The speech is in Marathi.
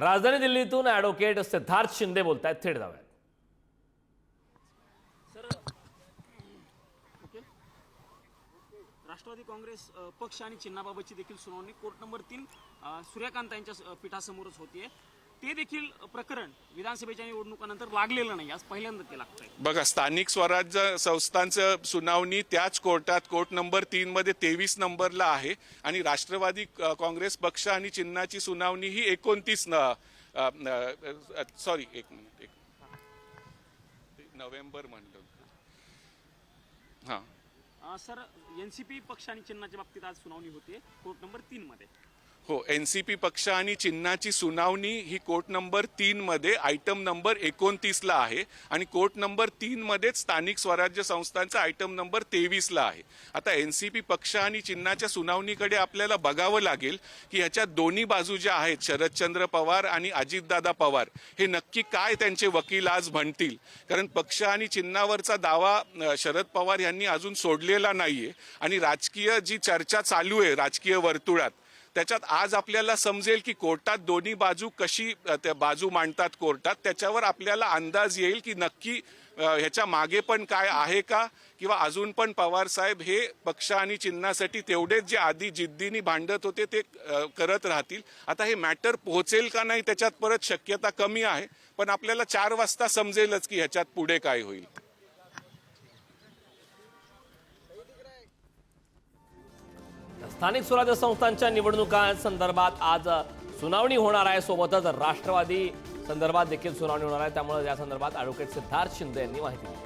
राजधानी दिल्लीतून ॲडव्होकेट सिद्धार्थ शिंदे बोलतायत, थेट जाऊयात. राष्ट्रवादी काँग्रेस पक्ष आणि चिन्हाबाबतची देखील सुनावणी कोर्ट नंबर 3 सूर्यकांत यांच्या पीठासमोरच होतीये. ते देखील प्रकरण विधानसभेच्या निवडणुकानंतर लागलेलं नाही, आज पहिल्यांदा ते लागतंय. बघा, स्थानिक स्वराज्य संस्थांचं सुनावणी त्याच कोर्टात कोर्ट नंबर 3 मध्ये 23 नंबरला आहे आणि राष्ट्रवादी काँग्रेस पक्ष आणि चिन्हाची सुनावणी ही 29 नोव्हेंबर म्हणलं. हां सर, एनसीपी पक्ष आणि चिन्हाच्या बाबतीत आज सुनावणी होते कोर्ट नंबर 3 मध्ये. हो, एनसीपी पक्ष आणि चिन्हाची सुनावणी ही कोर्ट नंबर 3 मध्ये आयटम नंबर 29ला आहे आणि कोर्ट नंबर 3 मध्येच स्थानिक स्वराज्य संस्थांचा आयटम नंबर 23ला आहे. आता एनसीपी पक्ष आणि चिन्हाच्या सुनावणीकडे आपल्याला बघावं लागेल की ह्याच्या दोन्ही बाजू ज्या आहेत, शरदचंद्र पवार आणि अजितदादा पवार, हे नक्की काय त्यांचे वकील आज म्हणतील. कारण पक्ष आणि चिन्हावरचा दावा शरद पवार यांनी अजून सोडलेला नाहीये आणि राजकीय जी चर्चा चालू आहे राजकीय वर्तुळात, त्याच्यात आज आपल्याला समजेल की कोर्टात दोन्ही बाजू कशी बाजू मांडतात कोर्टात, त्याच्यावर आपल्याला अंदाज येईल की नक्की ह्याच्या मागे पण काय आहे का, किंवा अजून पण पवार साहेब हे पक्ष आणि चिन्हासाठी तेवढेच जे आधी जिद्दीने भांडत होते ते करत राहतील. आता हे मॅटर पोहोचेल का नाही त्याच्यात परत शक्यता कमी आहे, पण आपल्याला 4 वाजता समजेलच की ह्याच्यात पुढे काय होईल. स्थानिक स्वराज्य संस्थांच्या निवडणुकांसंदर्भात आज सुनावणी होणार आहे, सोबतच राष्ट्रवादी संदर्भात देखील सुनावणी होणार आहे. त्यामुळे या संदर्भात ॲडव्होकेट सिद्धार्थ शिंदे यांनी माहिती दिली.